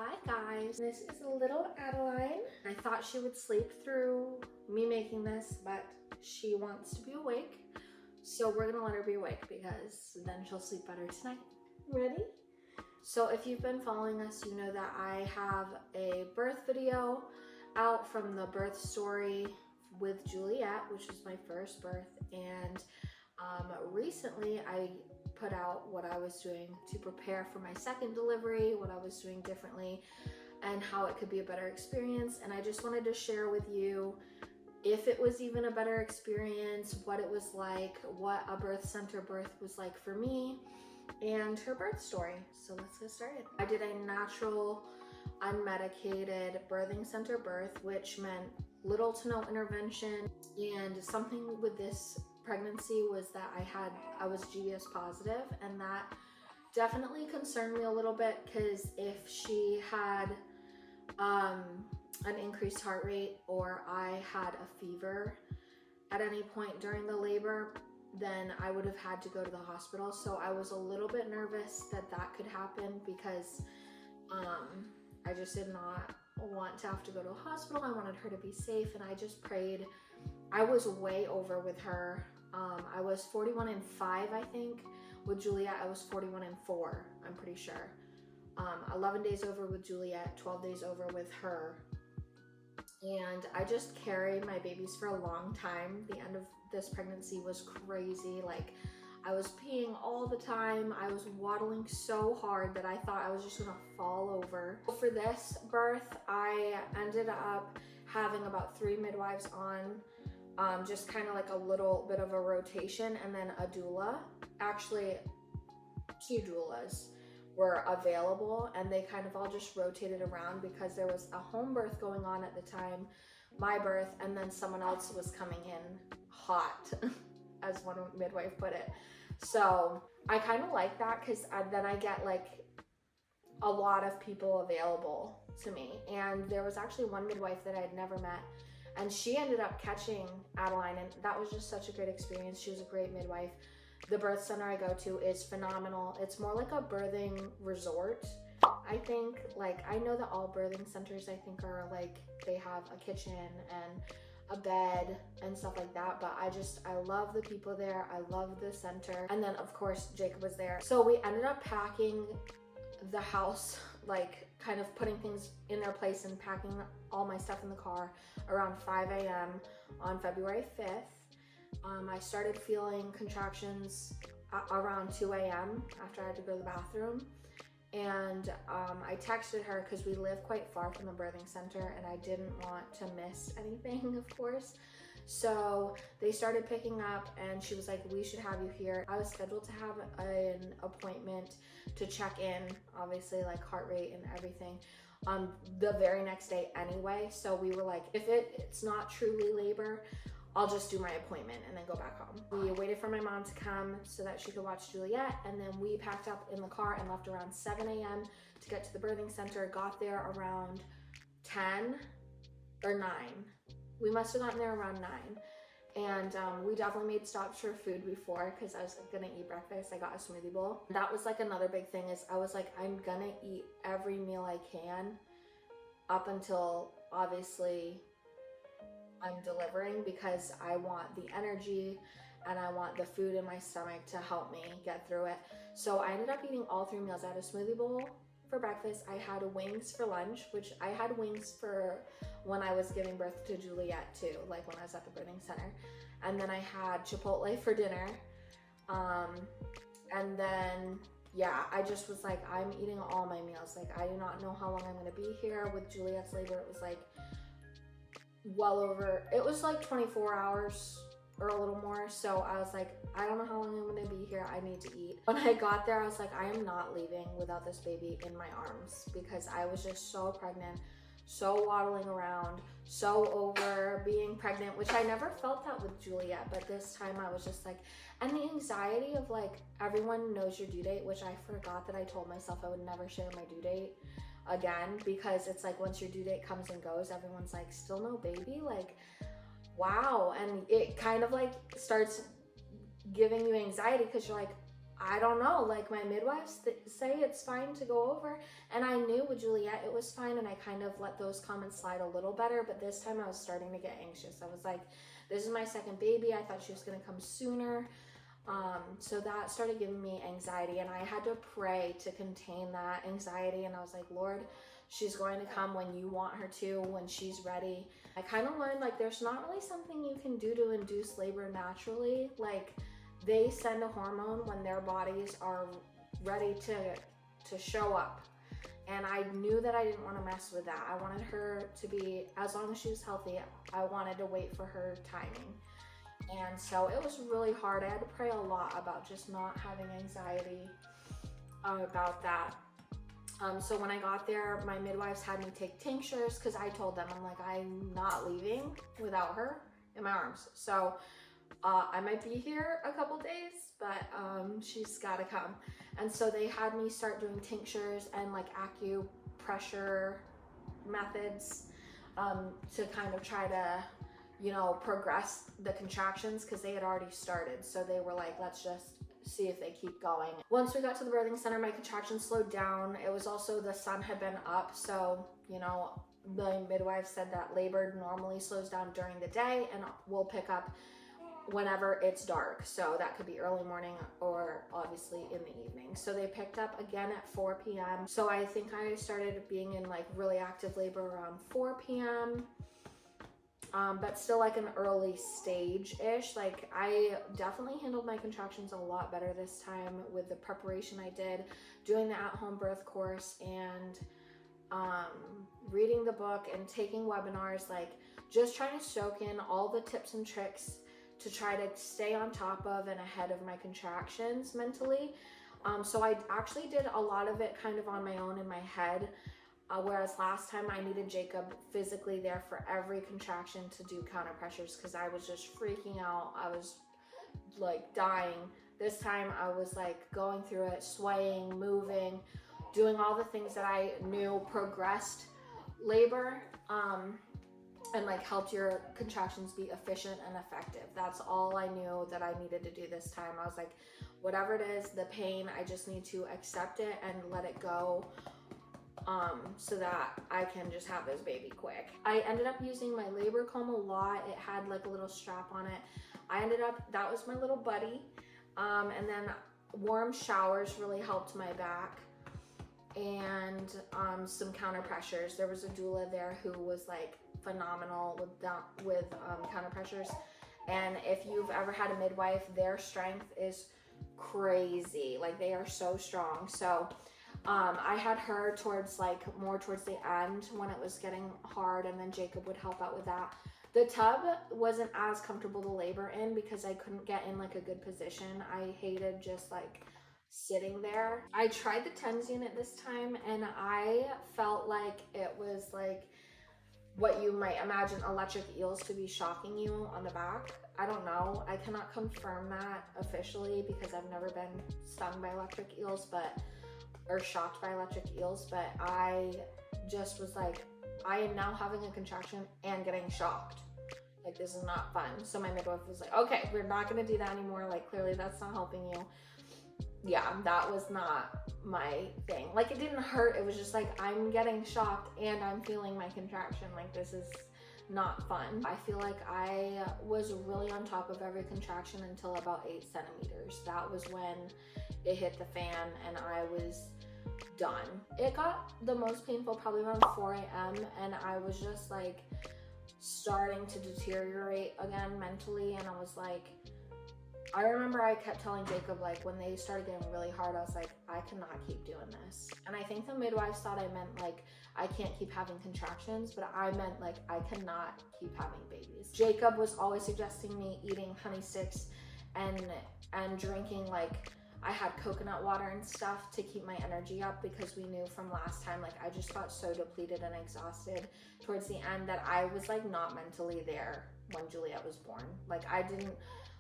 Hi guys, this is little Adeline. I thought she would sleep through me making this, but she wants to be awake. So we're gonna let her be awake because then she'll sleep better tonight. Ready? So if you've been following us, you know that I have a birth video out from the birth story with Juliet, which was my first birth. And recently I put out what I was doing to prepare for my second delivery, what I was doing differently, and how it could be a better experience. And I just wanted to share with you if it was even a better experience, what it was like, what a birth center birth was like for me, and her birth story. So let's get started. I did a natural, unmedicated birthing center birth, which meant little to no intervention. And something with this pregnancy was that I was GBS positive, and that definitely concerned me a little bit, because if she had an increased heart rate or I had a fever at any point during the labor, then I would have had to go to the hospital. So I was a little bit nervous that that could happen, because I just did not want to have to go to a hospital. I wanted her to be safe, and I just prayed. I was way over with her. I was 41 and 5, I think. With Juliet, I was 41 and 4, I'm pretty sure. 11 days over with Juliet, 12 days over with her. And I just carried my babies for a long time. The end of this pregnancy was crazy. Like, I was peeing all the time. I was waddling so hard that I thought I was just gonna fall over. For this birth, I ended up having about 3 midwives on, just kind of like a little bit of a rotation, and then a doula. Actually, 2 doulas were available, and they kind of all just rotated around because there was a home birth going on at the time, my birth, and then someone else was coming in hot, as one midwife put it. So I kind of like that, because then I get like a lot of people available to me. And there was actually one midwife that I had never met, and she ended up catching Adeline, and that was just such a great experience. She was a great midwife. The birth center I go to is phenomenal. It's more like a birthing resort, I think. Like, I know that all birthing centers, I think, are like, they have a kitchen and a bed and stuff like that, but I love the people there. I love the center. And then of course Jacob was there. So we ended up packing the house, like kind of putting things in their place and packing all my stuff in the car around 5 a.m. on February 5th. I started feeling contractions around 2 a.m. after I had to go to the bathroom. And I texted her, because we live quite far from the birthing center and I didn't want to miss anything, of course. So they started picking up, and she was like, we should have you here. I was scheduled to have an appointment to check in, obviously, like heart rate and everything, the very next day anyway. So we were like, if it's not truly labor, I'll just do my appointment and then go back home. We waited for my mom to come so that she could watch Juliet, and then we packed up in the car and left around 7 a.m. to get to the birthing center. Got there around 10 or 9. We must have gotten there around 9. And we definitely made stops for food before, because I was gonna eat breakfast. I got a smoothie bowl. That was like another big thing, is I was like, I'm gonna eat every meal I can up until obviously I'm delivering, because I want the energy and I want the food in my stomach to help me get through it. So I ended up eating all 3 meals. I had a smoothie bowl for breakfast. I had wings for lunch, which I had wings for when I was giving birth to Juliet too, like when I was at the birthing center. And then I had Chipotle for dinner. And then, yeah, I just was like, I'm eating all my meals. Like, I do not know how long I'm gonna be here. With Juliet's labor, it was like well over, it was like 24 hours or a little more. So I was like, I don't know how long I'm gonna be here. I need to eat. When I got there, I was like, I am not leaving without this baby in my arms, because I was just so pregnant, so waddling around, so over being pregnant, which I never felt that with Juliet, but this time I was just like, and the anxiety of like, everyone knows your due date, which I forgot that I told myself I would never share my due date again, because it's like, once your due date comes and goes, everyone's like, still no baby? Like, wow. And it kind of like starts giving you anxiety, because you're like, I don't know, like my midwives say it's fine to go over. And I knew with Juliet it was fine, and I kind of let those comments slide a little better. But this time I was starting to get anxious. I was like, this is my second baby. I thought she was going to come sooner. So that started giving me anxiety, and I had to pray to contain that anxiety. And I was like, Lord, she's going to come when you want her to, when she's ready. I kind of learned like there's not really something you can do to induce labor naturally. Like they send a hormone when their bodies are ready to show up. And I knew that I didn't want to mess with that. I wanted her to be, as long as she was healthy, I wanted to wait for her timing. And so it was really hard. I had to pray a lot about just not having anxiety about that. So when I got there, my midwives had me take tinctures because I told them, I'm like, I'm not leaving without her in my arms. So I might be here a couple days, but she's got to come. And so they had me start doing tinctures and like acupressure methods to kind of try to, you know, progress the contractions because they had already started. So they were like, let's just see if they keep going. Once we got to the birthing center, my contractions slowed down. It was also, the sun had been up. So, you know, the midwife said that labor normally slows down during the day and will pick up whenever it's dark. So that could be early morning or obviously in the evening. So they picked up again at 4 p.m. So I think I started being in like really active labor around 4 p.m. But still like an early stage-ish. Like I definitely handled my contractions a lot better this time with the preparation I did, doing the at-home birth course, and reading the book and taking webinars, like just trying to soak in all the tips and tricks to try to stay on top of and ahead of my contractions mentally. So I actually did a lot of it kind of on my own in my head. Whereas last time I needed Jacob physically there for every contraction to do counter pressures because I was just freaking out. I was like dying. This time I was like going through it, swaying, moving, doing all the things that I knew progressed labor and like helped your contractions be efficient and effective. That's all I knew that I needed to do this time. I was like, whatever it is, the pain, I just need to accept it and let it go. So that I can just have this baby quick. I ended up using my labor comb a lot. It had like a little strap on it. That was my little buddy. And then warm showers really helped my back, and some counter pressures. There was a doula there who was like phenomenal with counter pressures. And if you've ever had a midwife, their strength is crazy. Like they are so strong. So I had her more towards the end when it was getting hard, and then Jacob would help out with that. The tub wasn't as comfortable to labor in because I couldn't get in like a good position. I hated just like sitting there. I tried the TENS unit this time, and I felt like it was like what you might imagine electric eels to be shocking you on the back. I don't know. I cannot confirm that officially because I've never been stung by electric eels, or shocked by electric eels, but I just was like, I am now having a contraction and getting shocked. Like, this is not fun. So my midwife was like, okay, we're not gonna do that anymore. Like, clearly that's not helping you. Yeah, that was not my thing. Like, it didn't hurt. It was just like, I'm getting shocked and I'm feeling my contraction. Like, this is not fun. I feel like I was really on top of every contraction until about 8 centimeters. That was when it hit the fan and I was done. It got the most painful probably around 4 a.m. and I was just like starting to deteriorate again mentally, and I was like, I remember I kept telling Jacob, like when they started getting really hard, I was like, I cannot keep doing this. And I think the midwives thought I meant like I can't keep having contractions, but I meant like I cannot keep having babies. Jacob was always suggesting me eating honey sticks and drinking, like I had coconut water and stuff to keep my energy up, because we knew from last time, like I just got so depleted and exhausted towards the end that I was like not mentally there when Juliet was born. Like I didn't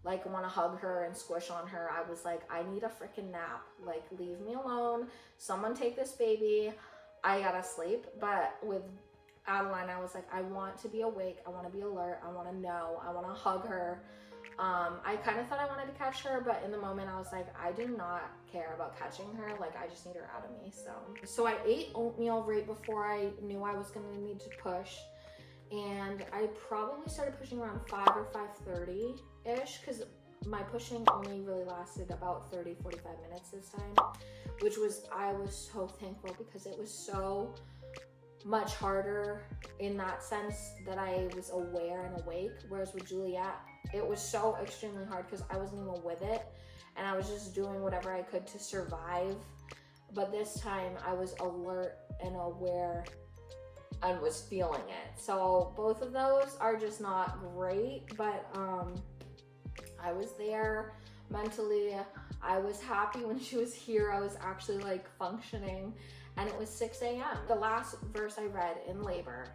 like want to hug her and squish on her. I was like, I need a freaking nap. Like, leave me alone. Someone take this baby. I gotta sleep. But with Adeline, I was like, I want to be awake. I want to be alert. I want to know. I want to hug her. I kind of thought I wanted to catch her, but in the moment I was like, I do not care about catching her. Like, I just need her out of me. So I ate oatmeal right before I knew I was gonna need to push. And I probably started pushing around 5 or 5:30-ish, because my pushing only really lasted about 30-45 minutes this time, which was, I was so thankful, because it was so much harder in that sense that I was aware and awake. Whereas with Juliet, it was so extremely hard because I wasn't even with it, and I was just doing whatever I could to survive. But this time I was alert and aware and was feeling it. So both of those are just not great, but I was there mentally. I was happy when she was here. I was actually like functioning, and it was 6 a.m. The last verse I read in labor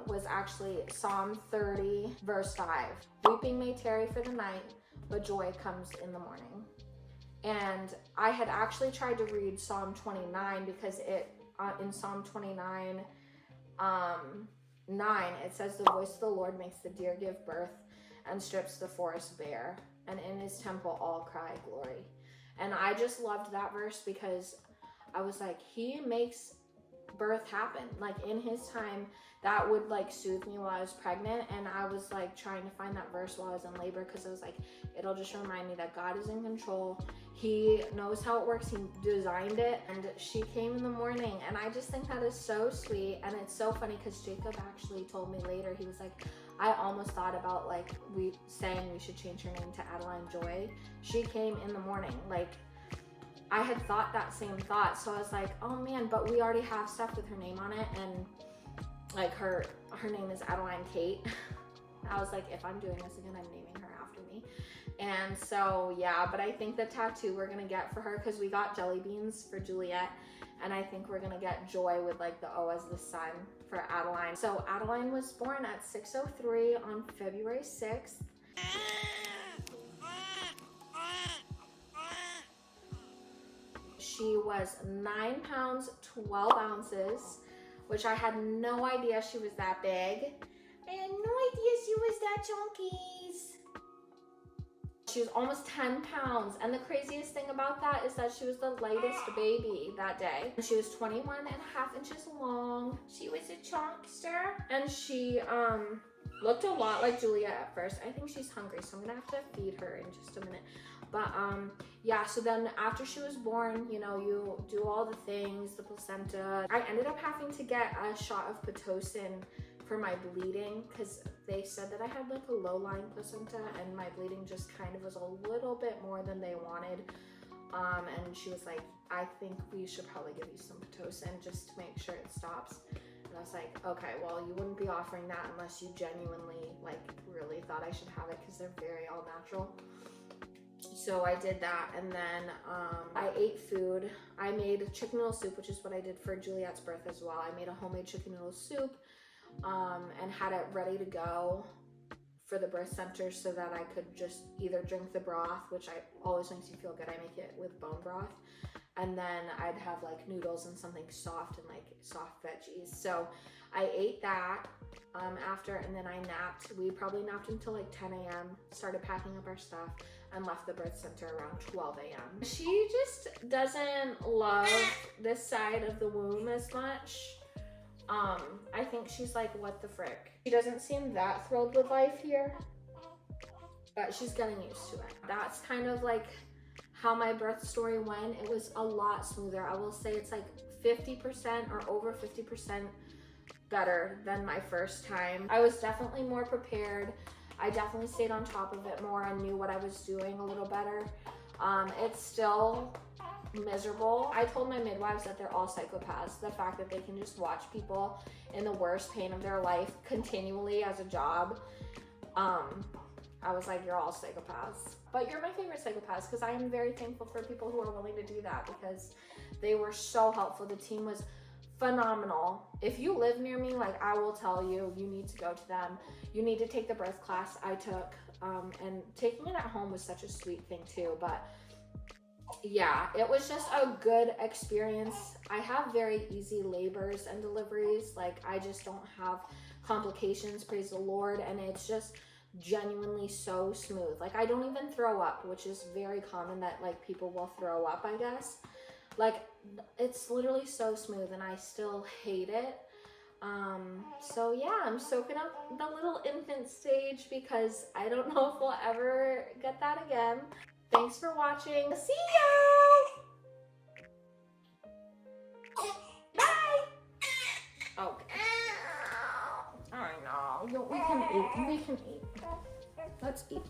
was actually Psalm 30 verse 5. Weeping may tarry for the night, but joy comes in the morning. And I had actually tried to read Psalm 29, because it in Psalm 29 9, it says, the voice of the Lord makes the deer give birth and strips the forest bare, and in his temple all cry glory. And I just loved that verse, because I was like, he makes birth happen. Like, in his time, that would like soothe me while I was pregnant. And I was like trying to find that verse while I was in labor, because I was like, it'll just remind me that God is in control. He knows how it works. He designed it. And she came in the morning, and I just think that is so sweet. And it's so funny, because Jacob actually told me later, he was like, I almost thought about like saying we should change her name to Adeline Joy. She came in the morning. Like, I had thought that same thought. So I was like, oh man, but we already have stuff with her name on it, and like her name is Adeline Kate. I was like, if I'm doing this again, I'm naming her after me. And so yeah, but I think the tattoo we're gonna get for her, because we got jelly beans for Juliet, and I think we're gonna get joy with like the O as the sun for Adeline. So Adeline was born at 6:03 on February 6th. She was 9 pounds 12 ounces, which I had no idea she was that big. I had no idea she was that chunkies. She was almost 10 pounds. And the craziest thing about that is that she was the lightest baby that day. She was 21 and a half inches long. She was a chunkster. And she looked a lot like Julia at first. I think she's hungry, so I'm gonna have to feed her in just a minute. But yeah, so then after she was born, you know, you do all the things, the placenta. I ended up having to get a shot of Pitocin for my bleeding, because they said that I had like a low-lying placenta, and my bleeding just kind of was a little bit more than they wanted. And she was like, I think we should probably give you some Pitocin just to make sure it stops. And I was like, okay, well, you wouldn't be offering that unless you genuinely like really thought I should have it, because they're very all natural. So I did that, and then I ate food. I made chicken noodle soup, which is what I did for Juliet's birth as well. I made a homemade chicken noodle soup and had it ready to go for the birth center, so that I could just either drink the broth, which always makes you feel good. I make it with bone broth, and then I'd have like noodles and something soft and like soft veggies. So I ate that after, and then I napped. We probably napped until like 10 a.m. Started packing up our stuff and left the birth center around 12 a.m. She just doesn't love this side of the womb as much. I think she's like, what the frick? She doesn't seem that thrilled with life here, but she's getting used to it. That's kind of like how my birth story went. It was a lot smoother. I will say it's like 50% or over 50% better than my first time. I was definitely more prepared. I definitely stayed on top of it more and knew what I was doing a little better. It's still miserable. I told my midwives that they're all psychopaths. The fact that they can just watch people in the worst pain of their life continually as a job. I was like, you're all psychopaths. But you're my favorite psychopaths, because I am very thankful for people who are willing to do that, because they were so helpful. The team was phenomenal. If you live near me, like, I will tell you, you need to go to them. You need to take the birth class I took, and taking it at home was such a sweet thing too. But yeah, it was just a good experience. I have very easy labors and deliveries. Like, I just don't have complications, praise the Lord. And it's just genuinely so smooth. Like I don't even throw up, which is very common that like people will throw up, I guess. Like it's literally so smooth and I still hate it. So yeah, I'm soaking up the little infant stage because I don't know if we'll ever get that again. Thanks for watching. See you! Bye! Okay. I know. We can eat. Let's eat.